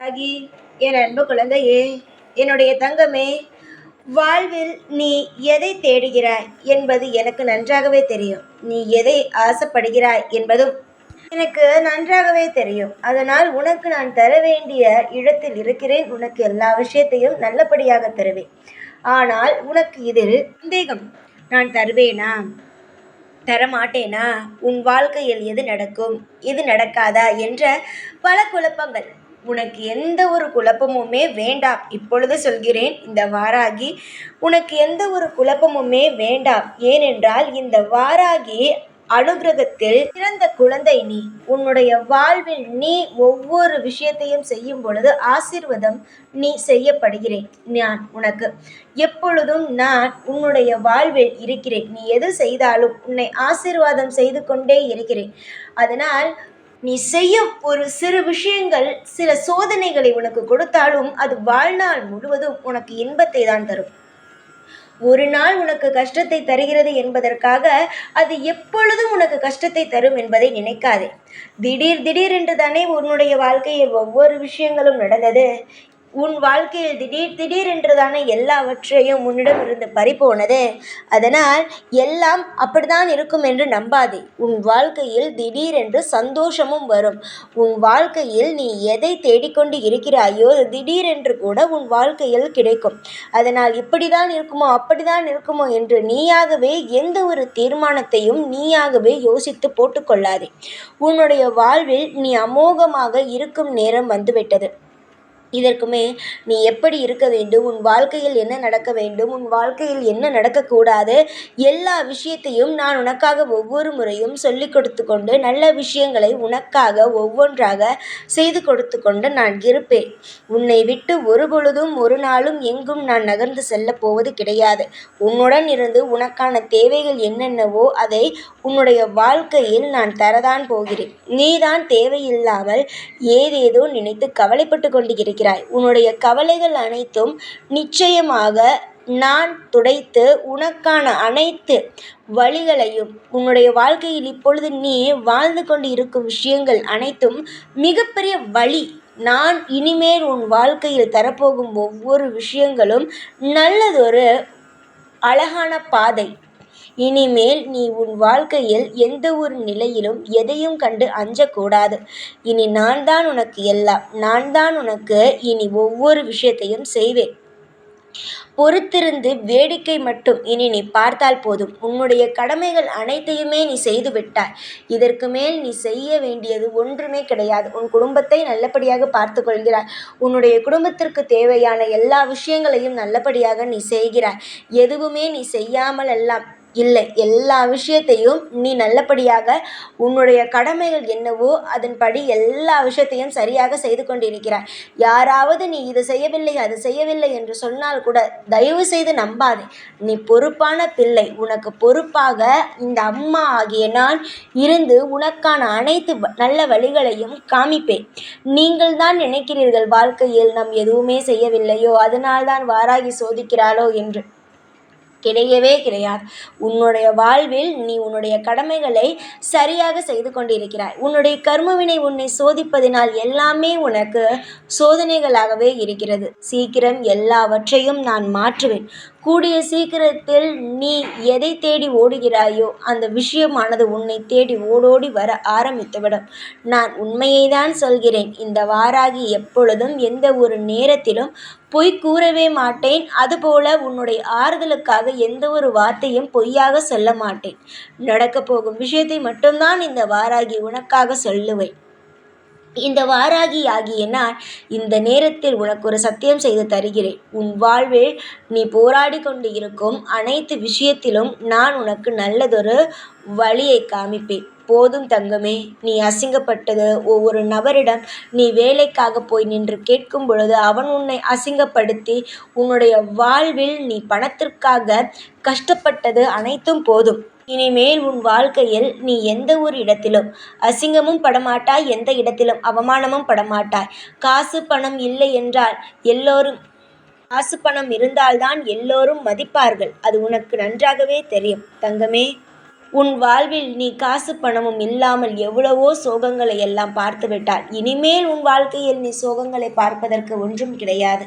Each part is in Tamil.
ஆகி என் அன்பு குழந்தையே, என்னுடைய தங்கமே, வாழ்வில் நீ எதை தேடுகிறாய் என்பது எனக்கு நன்றாகவே தெரியும். நீ எதை ஆசைப்படுகிறாய் என்பதும் எனக்கு நன்றாகவே தெரியும். அதனால் உனக்கு நான் தர வேண்டிய இடத்தில் இருக்கிறேன். உனக்கு எல்லா விஷயத்தையும் நல்லபடியாக தருவேன். ஆனால் உனக்கு இதில் சந்தேகம். நான் தருவேனா, தரமாட்டேனா, உன் வாழ்க்கையில் எது நடக்கும், எது நடக்காதா என்ற பல குழப்பங்கள். உனக்கு எந்த ஒரு குழப்பமுமே வேண்டாம். இப்பொழுது சொல்கிறேன், இந்த வாராகி உனக்கு எந்த ஒரு குழப்பமுமே வேண்டாம். ஏனென்றால் இந்த வாராகி அனுகிரகத்தில் சிறந்த குழந்தை நீ. உன்னுடைய வாழ்வில் நீ ஒவ்வொரு விஷயத்தையும் செய்யும் பொழுது ஆசீர்வாதம் நீ செய்யப்படுகிறேன். நான் உனக்கு எப்பொழுதும் நான் உன்னுடைய வாழ்வில் இருக்கிறேன். நீ எது செய்தாலும் உன்னை ஆசீர்வாதம் செய்து கொண்டே இருக்கிறேன். அதனால் நீ செய்யும் ஒரு சிறு விஷயங்கள் சில சோதனைகளை உனக்கு கொடுத்தாலும் அது வாழ்நாள் முழுவதும் உனக்கு இன்பத்தை தான் தரும். ஒரு நாள் உனக்கு கஷ்டத்தை தருகிறது என்பதற்காக அது எப்பொழுதும் உனக்கு கஷ்டத்தை தரும் என்பதை நினைக்காதே. திடீர் என்று தானே உன்னுடைய வாழ்க்கையில் ஒவ்வொரு விஷயங்களும் நடந்தது. உன் வாழ்க்கையில் திடீர் என்று தானே எல்லாவற்றையும் உன்னிடமிருந்து பறிபோனது. அதனால் எல்லாம் அப்படித்தான் இருக்கும் என்று நம்பாதே. உன் வாழ்க்கையில் திடீரென்று சந்தோஷமும் வரும். உன் வாழ்க்கையில் நீ எதை தேடிக்கொண்டு இருக்கிறாயோ திடீரென்று கூட உன் வாழ்க்கையில் கிடைக்கும். அதனால் இப்படிதான் இருக்குமோ அப்படிதான் இருக்குமோ என்று நீயாகவே எந்த ஒரு தீர்மானத்தையும் நீயாகவே யோசித்து போட்டுக்கொள்ளாதே. உன்னுடைய வாழ்வில் நீ அமோகமாக இருக்கும் நேரம் வந்துவிட்டது. இதற்குமே நீ எப்படி இருக்க வேண்டும், உன் வாழ்க்கையில் என்ன நடக்க வேண்டும், உன் வாழ்க்கையில் என்ன நடக்கக்கூடாது, எல்லா விஷயத்தையும் நான் உனக்காக ஒவ்வொரு முறையும் சொல்லி கொடுத்து கொண்டு நல்ல விஷயங்களை உனக்காக ஒவ்வொன்றாக செய்து கொடுத்து கொண்டு நான் இருப்பேன். உன்னை விட்டு ஒரு பொழுதும் ஒரு நாளும் எங்கும் நான் நகர்ந்து செல்ல போவது கிடையாது. உன்னுடன் இருந்து உனக்கான தேவைகள் என்னென்னவோ அதை உன்னுடைய வாழ்க்கையில் நான் தரதான் போகிறேன். நீதான் தேவையில்லாமல் ஏதேதோ நினைத்து கவலைப்பட்டு கொண்டு இருக்கிறாய். உன்னுடைய கவலைகள் அனைத்தும் நிச்சயமாக நான் துடைத்து உனக்கான அனைத்து வழிகளையும் உன்னுடைய வாழ்க்கையில் இப்பொழுது நீ வாழ்ந்து கொண்டு இருக்கும் விஷயங்கள் அனைத்தும் மிகப்பெரிய வழி. நான் இனிமேல் உன் வாழ்க்கையில் தரப்போகும் ஒவ்வொரு விஷயங்களும் நல்லதொரு அழகான பாதை. இனிமேல் நீ உன் வாழ்க்கையில் எந்த ஒரு நிலையிலும் எதையும் கண்டு அஞ்சக்கூடாது. இனி நான் தான் உனக்கு எல்லாம். நான் தான் உனக்கு இனி ஒவ்வொரு விஷயத்தையும் செய்வேன். பொறுத்திருந்து வேடிக்கை மட்டும் இனி நீ பார்த்தால் போதும். உன்னுடைய கடமைகள் அனைத்தையுமே நீ செய்து விட்டாய். இதற்கு மேல் நீ செய்ய வேண்டியது ஒன்றுமே கிடையாது. உன் குடும்பத்தை நல்லபடியாக பார்த்து கொள்கிறாய். உன்னுடைய குடும்பத்திற்கு தேவையான எல்லா விஷயங்களையும் நல்லபடியாக நீ செய்கிறாய். எதுவுமே நீ செய்யாமல் எல்லாம் இல்லை. எல்லா விஷயத்தையும் நீ நல்லபடியாக உன்னுடைய கடமைகள் என்னவோ அதன்படி எல்லா விஷயத்தையும் சரியாக செய்து கொண்டிருக்கிறாய். யாராவது நீ இது செய்யவில்லை அது செய்யவில்லை என்று சொன்னால் கூட தயவு செய்து நம்பாதே. நீ பொறுப்பான பிள்ளை. உனக்கு பொறுப்பாக இந்த அம்மா ஆகிய நான் இருந்து உனக்கான அனைத்து நல்ல வழிகளையும் காமிப்பேன். நீங்கள் தான் நினைக்கிறீர்கள் வாழ்க்கையில் நாம் எதுவுமே செய்யவில்லையோ அதனால்தான் வாராகி சோதிக்கிறாளோ என்று. கிடையவே கிடையாது. உன்னுடைய வாழ்வில் நீ உன்னுடைய கடமைகளை சரியாக செய்து கொண்டிருக்கிறாய். உன்னுடைய கர்மவினை உன்னை சோதிப்பதினால் எல்லாமே உனக்கு சோதனைகளாகவே இருக்கிறது. சீக்கிரம் எல்லாவற்றையும் நான் மாற்றுவேன். கூடிய சீக்கிரத்தில் நீ எதை தேடி ஓடுகிறாயோ அந்த விஷயமானது உன்னை தேடி ஓடோடி வர ஆரம்பித்துவிடும். நான் உண்மையை தான் சொல்கிறேன். இந்த வாராகி எப்பொழுதும் எந்த ஒரு நேரத்திலும் பொய் கூறவே மாட்டேன். அதுபோல உன்னுடைய ஆறுதலுக்காக எந்த ஒரு வார்த்தையும் பொய்யாக சொல்ல மாட்டேன். நடக்கப் போகும் விஷயத்தை மட்டும்தான் இந்த வாராகி உனக்காக சொல்லுவேன். இந்த வாராகி ஆகிய நான் இந்த நேரத்தில் உனக்கு ஒரு சத்தியம் செய்து தருகிறேன். உன் வாழ்வில் நீ போராடி கொண்டு இருக்கும் அனைத்து விஷயத்திலும் நான் உனக்கு நல்லதொரு வழியை காமிப்பேன். போதும் தங்கமே, நீ அசிங்கப்பட்டது ஒவ்வொரு நபரிடம் நீ வேலைக்காக போய் நின்று கேட்கும் பொழுது அவன் உன்னை அசிங்கப்படுத்தி உன்னுடைய வாழ்வில் நீ பணத்திற்காக கஷ்டப்பட்டது அனைத்தும் போதும். இனிமேல் உன் வாழ்க்கையில் நீ எந்த ஒரு இடத்திலும் அசிங்கமும் படமாட்டாய். எந்த இடத்திலும் அவமானமும் படமாட்டாய். காசு பணம் இல்லை என்றால் எல்லோரும் காசு பணம் இருந்தால்தான் எல்லோரும் மதிப்பார்கள். அது உனக்கு நன்றாகவே தெரியும் தங்கமே. உன் வாழ்வில் நீ காசு பணமும் இல்லாமல் எவ்வளவோ சோகங்களை எல்லாம் பார்த்து விட்டால் இனிமேல் உன் வாழ்க்கையில் நீ சோகங்களை பார்ப்பதற்கு ஒன்றும் கிடையாது.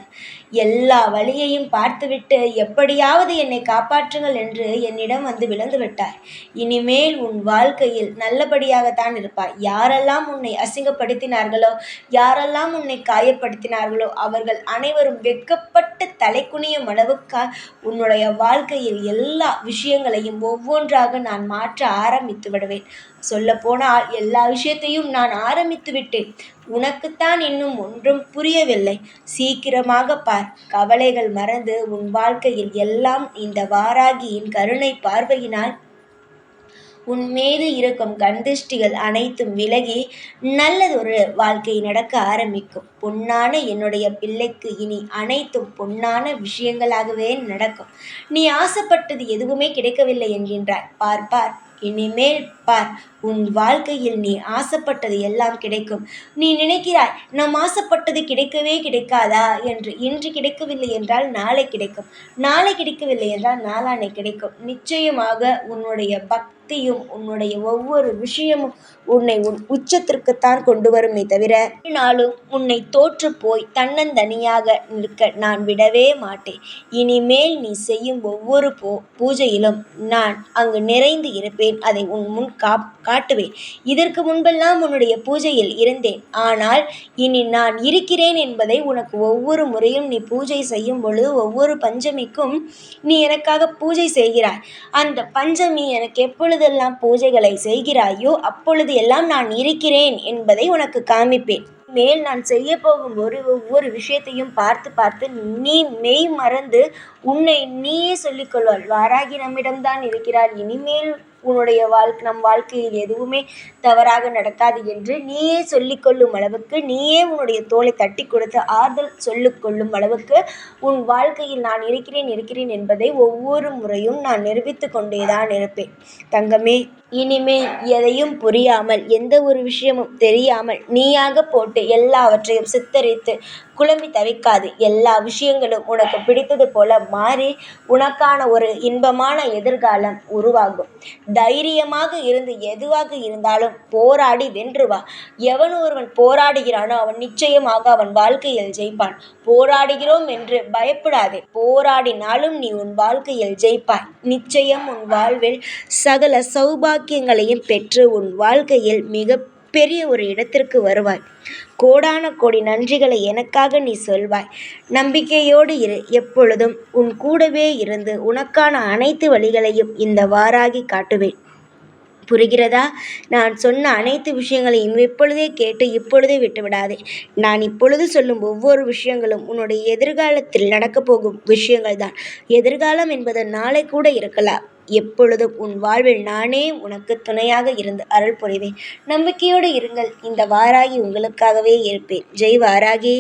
எல்லா வழியையும் பார்த்துவிட்டு எப்படியாவது என்னை காப்பாற்றுங்கள் என்று என்னிடம் வந்து விழுந்து விட்டாய். இனிமேல் உன் வாழ்க்கையில் நல்லபடியாகத்தான் இருப்பாய். யாரெல்லாம் உன்னை அசிங்கப்படுத்தினார்களோ, யாரெல்லாம் உன்னை காயப்படுத்தினார்களோ அவர்கள் அனைவரும் வெட்கப்பட்டு தலை குனியும் அளவுக்கு உன்னுடைய வாழ்க்கையில் எல்லா விஷயங்களையும் ஒவ்வொன்றாக நான் மாற்ற ஆரம்பித்து விடுவேன். சொல்லப்போனால் எல்லா விஷயத்தையும் நான் ஆரம்பித்து விட்டேன். உனக்குத்தான் இன்னும் ஒன்றும் புரியவில்லை. சீக்கிரமாக பார். கவலைகள் மறந்து உன் வாழ்க்கையில் எல்லாம் இந்த வாராகியின் கருணை பார்வையினால் உன் மீது இருக்கும் கண்திஷ்டிகள் அனைத்தும் விலகி நல்லதொரு வாழ்க்கை நடக்க ஆரம்பிக்கும். பொன்னான என்னுடைய பிள்ளைக்கு இனி அனைத்தும் பொன்னான விஷயங்களாகவே நடக்கும். நீ ஆசைப்பட்டது எதுவுமே கிடைக்கவில்லை என்கின்றாய். பார் பார், இனிமேல் பார், உன் வாழ்க்கையில் நீ ஆசைப்பட்டது எல்லாம் கிடைக்கும். நீ நினைக்கிறாய் நாம் ஆசைப்பட்டது கிடைக்கவே கிடைக்காதா என்று. இன்று கிடைக்கவில்லை என்றால் நாளை கிடைக்கும், நாளை கிடைக்கவில்லை என்றால் நாளானை கிடைக்கும். நிச்சயமாக உன்னுடைய பக்தியும் உன்னுடைய ஒவ்வொரு விஷயமும் உன்னை உன் உச்சத்திற்குத்தான் கொண்டு வருமே தவிர நாளும் உன்னை தோற்று போய் தன்னந்தனியாக நிற்க நான் விடவே மாட்டேன். இனிமேல் நீ செய்யும் ஒவ்வொரு பூஜையிலும் நான் அங்கு நிறைந்து இருப்பேன். அதை உன் முன் காட்டுவேன். இதற்கு முன்பெல்லாம் உன்னுடைய பூஜையில் இருந்தேன். ஆனால் இனி நான் இருக்கிறேன் என்பதை உனக்கு ஒவ்வொரு முறையும் நீ பூஜை செய்யும் பொழுது ஒவ்வொரு பஞ்சமிக்கும் நீ எனக்காக பூஜை செய்கிறாய். அந்த பஞ்சமி எனக்கு எப்பொழுதெல்லாம் பூஜைகளை செய்கிறாயோ அப்பொழுது எல்லாம் நான் இருக்கிறேன் என்பதை உனக்கு காமிப்பேன். மேல் நான் செய்ய போகும் ஒவ்வொரு விஷயத்தையும் பார்த்து பார்த்து நீ மெய் மறந்து உன்னை நீயே சொல்லிக்கொள்வாள், வாராகி நம்மிடம்தான் இருக்கிறாள், இனிமேல் உன்னுடைய நம் வாழ்க்கையில் எதுவுமே தவறாக நடக்காது என்று நீயே சொல்லிக்கொள்ளும் அளவுக்கு, நீயே உன்னுடைய தோளை தட்டி கொடுத்து ஆறுதல் சொல்லிக்கொள்ளும் அளவுக்கு உன் வாழ்க்கையில் நான் இருக்கிறேன் என்பதை ஒவ்வொரு முறையும் நான் நிரூபித்து கொண்டேதான் இருப்பேன். தங்கமே, இனிமேல் எதையும் புரியாமல் எந்த ஒரு விஷயமும் தெரியாமல் நீயாக போட்டு எல்லாவற்றையும் சித்தரித்து குழம்பி தவிக்காது. எல்லா விஷயங்களும் உனக்கு பிடித்தது போல மாறி உனக்கான ஒரு இன்பமான எதிர்காலம் உருவாகும். தைரியமாக இருந்து எதுவாக இருந்தாலும் போராடி வென்று வா. எவன் ஒருவன் போராடுகிறானோ அவன் நிச்சயமாக அவன் வாழ்க்கையில் ஜெயிப்பான். போராடுகிறோம் என்று பயப்படாதே. போராடினாலும் நீ உன் வாழ்க்கையில் ஜெயிப்பாய். நிச்சயம் உன் வாழ்வில் சகல சௌபாக்கியங்களையும் பெற்று உன் வாழ்க்கையில் மிக பெரிய ஒரு இடத்திற்கு வருவாய். கோடான கோடி நன்றிகளை எனக்காக நீ சொல்வாய். நம்பிக்கையோடு இரு. எப்பொழுதும் உன் கூடவே இருந்து உனக்கான அனைத்து வழிகளையும் இந்த வாராகி காட்டுவேன். புரிகிறதா? நான் சொன்ன அனைத்து விஷயங்களையும் இப்பொழுதே கேட்டு இப்பொழுதே விட்டுவிடாதே. நான் இப்பொழுது சொல்லும் ஒவ்வொரு விஷயங்களும் உன்னுடைய எதிர்காலத்தில் நடக்கப் போகும் விஷயங்கள் தான். எதிர்காலம் என்பது நாளை கூட இருக்கலாம். எப்பொழுதும் உன் வாழ்வில் நானே உனக்கு துணையாக இருந்து அருள் புரிவேன். நம்பிக்கையோடு இருங்கள். இந்த வாராகி உங்களுக்காகவே இருப்பேன். ஜெய் வாராகி.